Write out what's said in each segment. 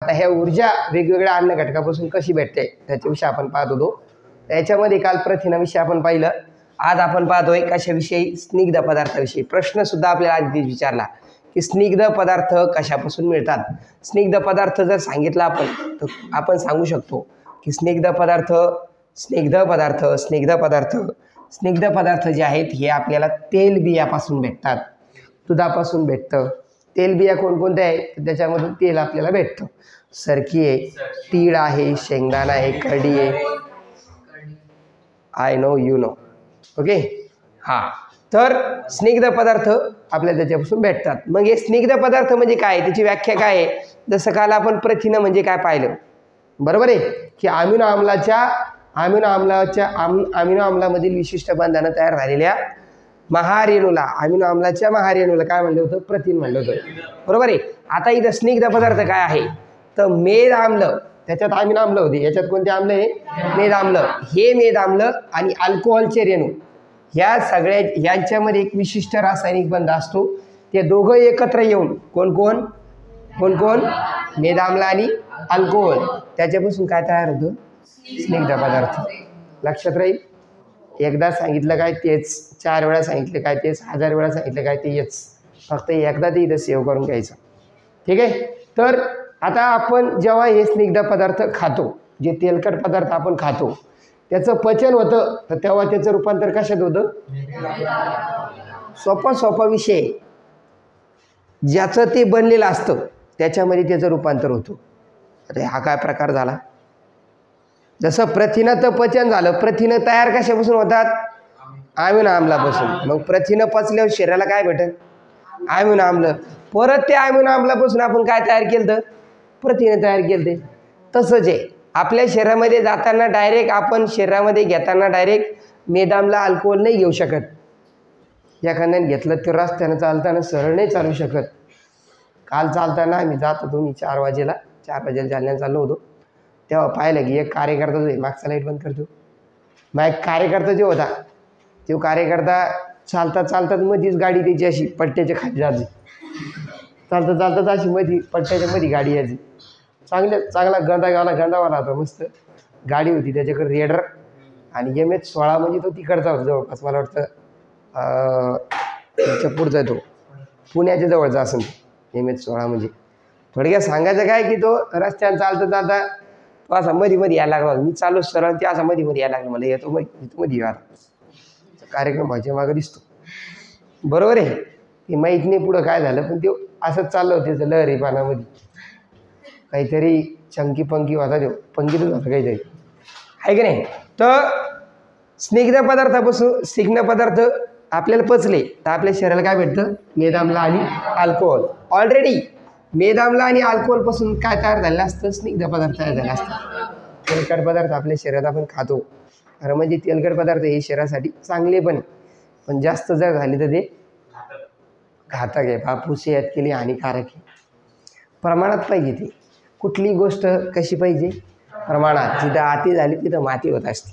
आता ह्या ऊर्जा वेगवेगळ्या अन्न घटकापासून कशी भेटते त्याच्याविषयी आपण पाहत होतो. त्याच्यामध्ये काल प्रथिनाविषयी आपण पाहिलं. आज आपण पाहतोय कशाविषयी? स्निग्ध पदार्थाविषयी. प्रश्न सुद्धा आपल्याला आज विचारला की स्निग्ध पदार्थ कशापासून मिळतात. स्निग्ध पदार्थ जर सांगितला आपण तर आपण सांगू शकतो की स्निग्ध पदार्थ जे आहेत हे आपल्याला तेलबियापासून भेटतात, दुधापासून भेटतं. तेलबिया कोणकोणत्या आहे तर त्याच्यामधून तेल आपल्याला भेटतं. सरकी आहे, तीळ आहे, शेंगदाणा आहे, करडी आहे. I know you know. Okay. हां, तर स्निग्ध पदार्थ आपल्याला त्याच्यापासून भेटतात. मग हे स्निग्ध पदार्थ म्हणजे काय, त्याची व्याख्या काय आहे? जसं काल आपण प्रथिनं म्हणजे काय पाहिलं, बरोबर आहे की अमिनो आम्लामधील विशिष्ट बंधानं तयार झालेल्या महारेणूला, अमिनो आम्लाच्या महारेणूला काय म्हणलं होतं? प्रथिन म्हणलं होतं, बरोबर आहे. आता इथं स्निग्ध पदार्थ काय आहे तर मेद आम्ल, त्याच्यात अमिनो आम्ल होते, याच्यात कोणते आम्ल आहे? मेद आम्ल. हे मेद आम्ल आणि अल्कोहोलचे रेणू ह्या सगळ्या यांच्यामध्ये एक विशिष्ट रासायनिक बंध असतो. ते दोघं एकत्र येऊन कोण मेद आम्ल आणि अल्कोहोल, त्याच्यापासून काय तयार होतं? स्निग्ध पदार्थ. लक्षात राहील. एकदा सांगितलं काय तेच, 4 वेळा सांगितलं काय तेच, 1000 वेळा सांगितलं काय तेच. फक्त एकदा ते इथं सेव्ह करून घ्यायचं. ठीक आहे. तर आता आपण जेव्हा हे स्निग्ध पदार्थ खातो, जे तेलकट पदार्थ आपण खातो त्याचं पचन होतं तर तेव्हा त्याचं रूपांतर कशात होतं? सोपा विषय. ज्याचं ते बनलेलं असतं त्याच्यामध्ये त्याचं रूपांतर होतं. आता हा काय प्रकार झाला? जसं प्रथिनाचं पचन झालं, प्रथिनं तयार कशापासून होतात? अमिनो आम्लापासून. मग प्रथिनं पचल्यावर शरीराला काय भेटेल? अमिनो आम्ल. परत ते अमिनो आम्लापासून आपण काय तयार केलं? प्रथिनं तयार केले. तसंच आहे आपल्या शरीरामध्ये जाताना डायरेक्ट आपण शरीरामध्ये घेताना डायरेक्ट मेद आम्ल अल्कोहोल नाही घेऊ शकत. एखाद्याने घेतलं तर रस्त्यानं चालताना सरळ नाही चालू शकत. काल चालताना आम्ही जात होतो, मी 4 वाजेला जालन्याला चाललो होतो, तेव्हा पाहिलं की एक कार्यकर्ता जो मागचा लाईट बंद करतो, मग एक कार्यकर्ता जो होता तो कार्यकर्ता चालतात मध्येच गाडी त्याची अशी पट्ट्याच्या खाली जायची. चालतात अशी पट्ट्याच्या मध्ये गाडी यायची. चांगला गंधावाला होता, मस्त गाडी होती. त्याच्याकडे रेडर आणि MH16 म्हणजे तो तिकडचा होता जवळपास. मला वाटतं त्याच्या पुढचा तो पुण्याच्या जवळचा असेल MH16. म्हणजे थोडक्यात सांगायचं काय की तो रस्त्यानं चालता तो असा मध्ये यायला लागला. मी चालू सरळ ते असा मध्ये यायला लागला. मला येतो मध्ये यायला. कार्यक्रम व्हायच्या मागं दिसतो, बरोबर आहे. ते माहीत नाही पुढं काय झालं, पण ते असंच चाललं होतं त्याचं लहरीपानामध्ये. काहीतरी चंकी पंकी होता, तो पंकीतच होता काहीतरी, आहे की नाही. तर स्निग्ध पदार्थ आपल्याला पचले तर आपल्या शरीराला काय भेटतं? मेद आम्ल आणि अल्कोहोल. ऑलरेडी मेद आम्ल आणि अल्कोहोलपासून काय तयार झालेलं असतं? स्निग्ध पदार्थ तयार झाले असतात. तेलकट पदार्थ आपल्या शरीरात आपण खातो, खरं म्हणजे तेलकट पदार्थ हे शरीरासाठी चांगले पण जास्त जर झाले तर ते घातक आहे. बापू सेहत केली हानिकारक आहे. प्रमाणात पाहिजे. ती कुठली गोष्ट कशी पाहिजे? प्रमाणात. जिथं आती झाली तिथं माती होत असते.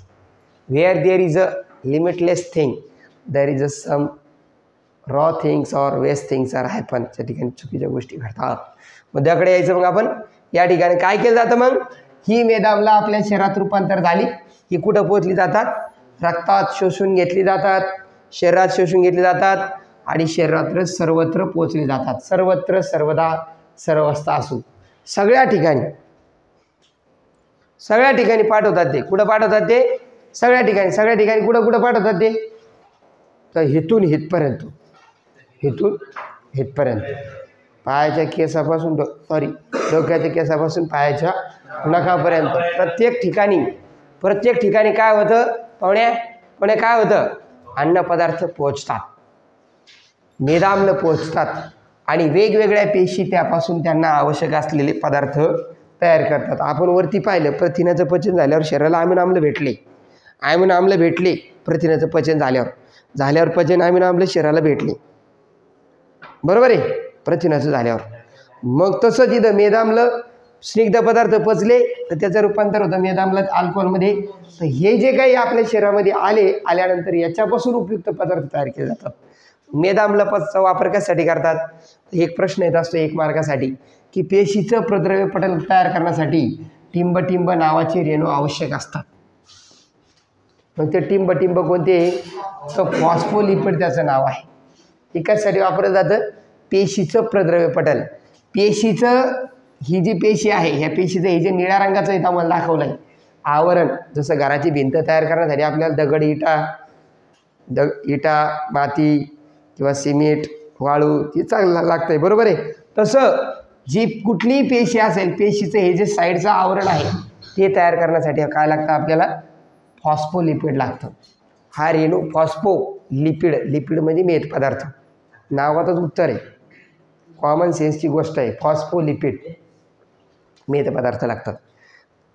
Where there is a limitless thing there is a some raw things or waste things are happen. त्या ठिकाणी चुकीच्या गोष्टी घडतात. मुद्द्याकडे यायचं. मग आपण या ठिकाणी काय केलं जातं? मग ही मेद आम्ल आपल्या शरीरात रूपांतर झाली, ही कुठं पोचली जातात? रक्तात शोषून घेतली जातात, शरीरात शोषून घेतली जातात आणि शरीरात सर्वत्र पोचली जातात. सर्वत्र, सर्वदा, सर्वस्था असू सगळ्या ठिकाणी पाठवतात ते. कुठं पाठवतात ते? सगळ्या ठिकाणी. कुठं पाठवतात ते? तर हिथून हितपर्यंत पायाच्या केसापासून डोक्याच्या केसापासून पायाच्या नखापर्यंत प्रत्येक ठिकाणी काय होतं पाहुण्या काय होतं? अन्नपदार्थ पोचतात, मेदाम्ल पोचतात आणि वेगवेगळ्या पेशी त्यापासून त्यांना आवश्यक असलेले पदार्थ तयार करतात. आपण वरती पाहिलं प्रथिनाचं पचन झाल्यावर शरीराला अमिनो आम्ल भेटले. प्रथिनाचं पचन झाल्यावर पचन अमिनो आम्ल शरीराला भेटले, बरोबर आहे, प्रथिनाचं झाल्यावर. मग तसंच इथं मेदाम्ल स्निग्ध पदार्थ पचले तर त्याचं रूपांतर होतं मेदाम्ल अल्कोहोलमध्ये. तर हे जे काही आपल्या शरीरामध्ये आल्यानंतर याच्यापासून उपयुक्त पदार्थ तयार केले जातात. मेदाम्लचा वापर कशासाठी करतात? एक प्रश्न येत असतो 1 मार्कासाठी की पेशीचं प्रद्रव्य पटल तयार करण्यासाठी टिंब नावाचे रेणू आवश्यक असतात. मग ते टिंब कोणते? तर फॉस्फोलिपिड त्याचं नाव आहे. हे कशासाठी वापरलं जातं? पेशीचं प्रद्रव्य पटल. पेशीचं ही जी पेशी आहे ह्या पेशीचं हे जे निळ्या रंगाचं इथं आम्हाला दाखवलं आहे आवरण, जसं घराची भिंत तयार करण्यासाठी आपल्याला दगड इटा माती किंवा सिमेंट वाळू हे चांगलं लागतं आहे, बरोबर आहे. तसं जी कुठलीही पेशी असेल पेशीचं हे जे साईडचं आवरण आहे ते तयार करण्यासाठी काय लागतं आपल्याला? फॉस्फोलिपिड लागतं. हा रेणू लिपिड म्हणजे मेद पदार्थ, नावातच उत्तर आहे, कॉमन सेन्सची गोष्ट आहे. फॉस्फोलिपिड मेद पदार्थ लागतात.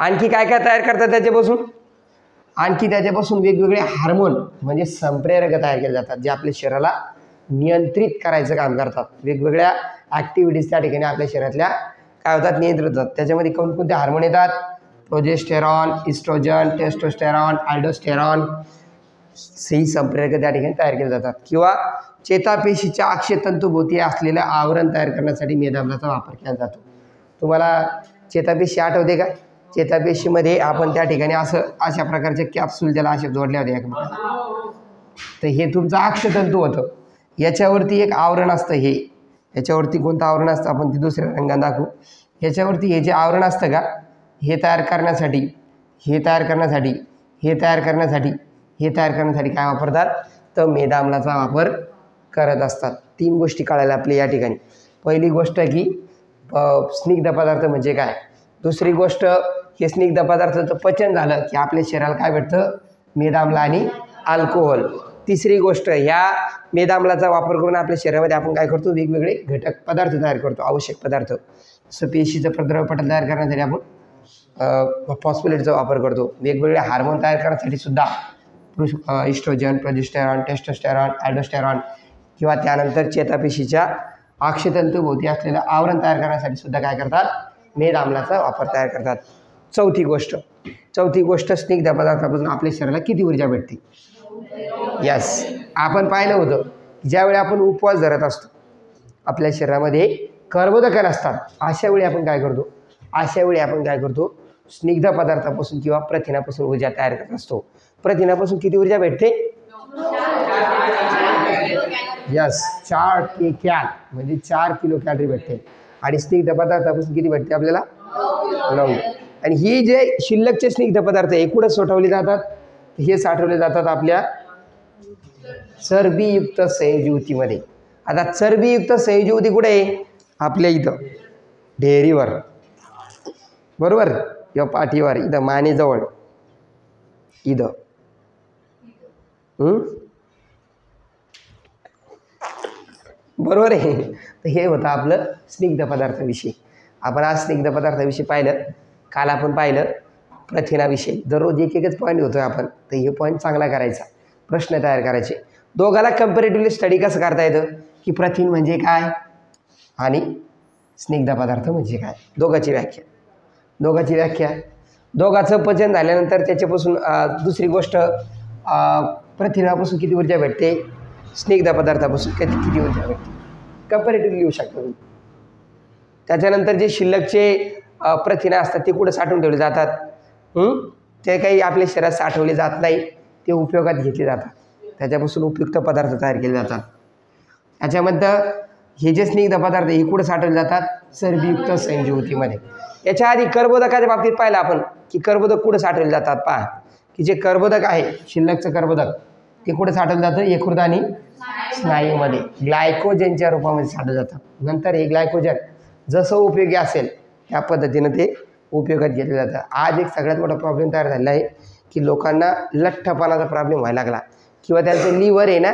आणखी काय काय तयार करतात त्याच्यापासून? आणखी त्याच्यापासून वेगवेगळे हार्मोन म्हणजे संप्रेरक तयार केले जातात जे आपल्या शरीराला नियंत्रित करायचं काम करतात. वेगवेगळ्या ॲक्टिव्हिटीज त्या ठिकाणी आपल्या शरीरातल्या काय होतात? नियंत्रित होतात. त्याच्यामध्ये कोणकोणते हार्मोन येतात? प्रोजेस्टेरॉन, इस्ट्रोजन, टेस्टोस्टेरॉन, अल्डोस्टेरॉन ही संप्रेरक त्या ठिकाणी तयार केले जातात. किंवा चेतापेशीच्या अक्षतंतूभोवती असलेलं आवरण तयार करण्यासाठी मेदाम्लाचा वापर केला जातो. तुम्हाला चेतापेशी आठवते का? चेतापेशीमध्ये आपण त्या ठिकाणी अशा प्रकारचे कॅप्सूल त्याला असे जोडले होते एकमेकांना. तर हे तुमचं अक्षतंतू होतं. याच्यावरती एक आवरण असतं. याच्यावरती कोणतं आवरण असतं आपण ते दुसऱ्या रंगाने दाखवू. याच्यावरती हे जे आवरण असतं का हे तयार करण्यासाठी काय वापरतात? तर मेदाम्लाचा वापर करत असतात. 3 गोष्टी कळायला आपल्या या ठिकाणी. पहिली गोष्ट की स्निग्ध पदार्थ म्हणजे काय. दुसरी गोष्ट हे स्निग्ध पदार्थाचं पचन झालं की आपल्या शरीराला काय भेटतं? मेदाम्ल आणि अल्कोहोल. तिसरी गोष्ट ह्या मेदाम्लाचा वापर करून आपल्या शरीरामध्ये आपण काय करतो? वेगवेगळे घटक पदार्थ तयार करतो, आवश्यक पदार्थ. जसं पेशीचं प्रद्रव्य पटल तयार करण्यासाठी आपण फॉस्फोलिपिडचा वापर करतो. वेगवेगळे हार्मोन तयार करण्यासाठी सुद्धा इस्ट्रोजन, प्रोजेस्टेरॉन, टेस्टोस्टेरॉन, अल्डोस्टेरॉन किंवा त्यानंतर चेतापेशीच्या अक्षतंतूभोवती असलेलं आवरण तयार करण्यासाठी सुद्धा काय करतात? मेदाम्लाचा वापर तयार करतात. चौथी गोष्ट स्निग्ध पदार्थापासून आपल्या शरीराला किती ऊर्जा भेटते? यस, आपण पाहिलं होतं ज्यावेळी आपण उपवास धरत असतो आपल्या शरीरामध्ये कर्बोदके नसतात. अशा वेळी आपण काय करतो? स्निग्ध पदार्थापासून किंवा प्रथिनापासून ऊर्जा तयार करत असतो. प्रथिनापासून किती ऊर्जा भेटते? यस, 4 kcal म्हणजे 4 किलो कॅलरी भेटते. आणि स्निग्ध पदार्थापासून किती भेटते आपल्याला? 9. आणि ही जे शिल्लकचे स्निग्ध पदार्थ हे कुठे साठवले जातात? हे साठवले जातात आपल्या चरबीयुक्त संयुजीवतीमध्ये. आता चरबीयुक्त संयुजीवती कुठे आहे? आपल्या इथं ढेरीवर, बरोबर, किंवा पाठीवर, इथं मानेजवळ, इथं बरोबर आहे. तर हे होतं आपलं स्निग्ध पदार्थाविषयी. आपण आज स्निग्ध पदार्थाविषयी पाहिलं. काल आपण पाहिलं प्रथिनाविषयी. दररोज एकच पॉईंट होतो आपण. तर हे पॉईंट चांगला करायचा, प्रश्न तयार करायचे. दोघाला कम्पॅरेटिव्हली स्टडी कसं करता येतं की प्रथिन म्हणजे काय आणि स्निग्ध पदार्थ म्हणजे काय. दोघाची व्याख्या दोघाचं पचन झाल्यानंतर त्याच्यापासून दुसरी गोष्ट प्रथिनापासून किती ऊर्जा भेटते, स्निग्ध पदार्थापासून किती ऊर्जा भेटते, कम्पॅरेटिव्हली लिहू शकतो तुम्ही. त्याच्यानंतर जे शिल्लकचे प्रथिनं असतात ते कुठं साठवून ठेवले जातात? ते काही आपल्या शरीरात साठवले जात नाही, ते उपयोगात घेतले जातात. त्याच्यापासून उपयुक्त पदार्थ तयार केले जातात. त्याच्यामध्ये हे जे स्निग्ध पदार्थ हे कुठं साठवले जातात? चरबीयुक्त संयुजीवतीमध्ये. याच्या आधी कर्बोदकाच्या बाबतीत पाहिलं आपण की कर्बोदक कुठं साठवले जातात. पहा की जे कर्बोदक आहे शिल्लकचं कर्बोदक ते कुठं साठवलं जातं? यकृत आणि स्नायूमध्ये ग्लायकोजनच्या रूपामध्ये साठवलं जातं. नंतर हे ग्लायकोजन जसं उपयोगी असेल त्या पद्धतीनं ते उपयोगात घेतलं जातं. आज एक सगळ्यात मोठा प्रॉब्लेम तयार झालेला आहे की लोकांना लठ्ठपणाचा प्रॉब्लेम व्हायला लागला किंवा त्यांचं लिव्हर आहे ना,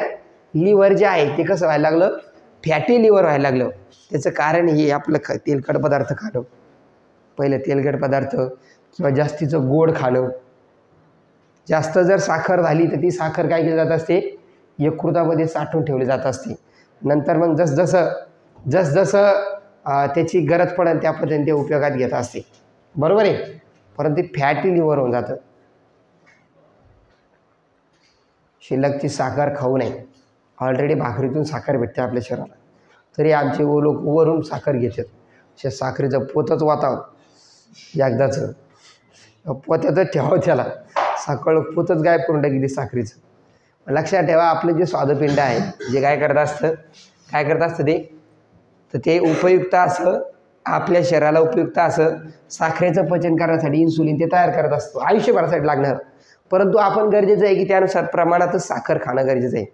लिव्हर जे आहे ते कसं व्हायला लागलं? फॅटी लिव्हर व्हायला लागलं. त्याचं कारण हे आपलं तेलकट पदार्थ खाणं, पहिलं तेलकट पदार्थ किंवा जास्तीचं गोड खाणं. जास्त जर साखर झाली तर ती साखर काय केली जात असते? यकृतामध्ये साठवून ठेवली जात असते. नंतर मग जसजसं त्याची गरज पडेल त्या पद्धतीने ते उपयोगात घेत असते, बरोबर आहे. परंतु फॅटी लिव्हर होऊन जातं. शिल्लकची साखर खाऊ नये. ऑलरेडी भाकरीतून साखर भेटते आपल्या शरीराला, तरी आमचे लोक वरून साखर घेतात. साखरेचं पोतच वाटावं एकदाचं, पोत्यातच ठेवावं त्याला, साखर पोतच गायब करून टाकी साखरेचं. लक्षात ठेवा, आपलं जे स्वादुपिंड आहे जे काय करत असतं तर ते उपयुक्त असं, आपल्या शरीराला उपयुक्त असं साखरेचं पचन करण्यासाठी इन्सुलिन ते तयार करत असतो आयुष्यभरासाठी लागणार. परंतु आपण गरजेचं आहे की त्यानुसार प्रमाणातच साखर खाणं गरजेचं आहे.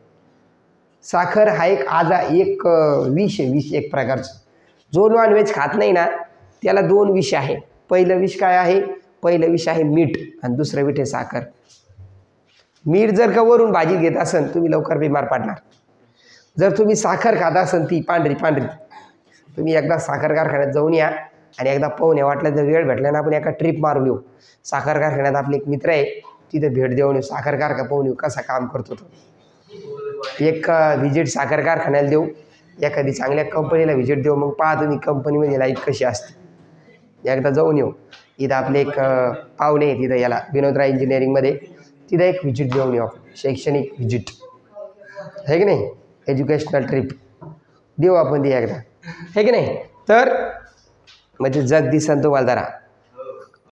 साखर हा एक विष आहे एक प्रकारचं. जो नॉनव्हेज खात नाही ना त्याला 2 विष आहे. पहिलं विष काय आहे? पहिलं विष आहे मीठ आणि दुसरं विष आहे साखर. मीठ जर का वरून भाजी घेत असेल तुम्ही लवकर बिमार पडणार. जर तुम्ही साखर खात असेल ती पांढरी तुम्ही एकदा साखर कारखान्यात जाऊन या आणि एकदा पाहून या. वाटलं जर वेळ भेटला ना आपण एका ट्रिप मारून येऊ. साखर कारखान्यात आपले एक मित्र आहे तिथे भेट देऊन येऊ, साखर कारखाना पाहून येऊ कसा काम करतो तो. एक व्हिजिट साखर कारखान्याला देऊ, एखादी चांगल्या कंपनीला व्हिजिट देऊ, मग पहा तुम्ही कंपनीमध्ये लाईफ कशी असते. एकदा जाऊन येऊ. इथं आपले एक पाहुणे आहे तिथं याला विनोदराव इंजिनिअरिंगमध्ये, तिथं एक व्हिजिट देऊन येऊ आपण, शैक्षणिक व्हिजिट आहे की नाही, एज्युकेशनल ट्रिप देऊ आपण ती एकदा, आहे की नाही. तर म्हणजे जग दिसन तुम्हाला जरा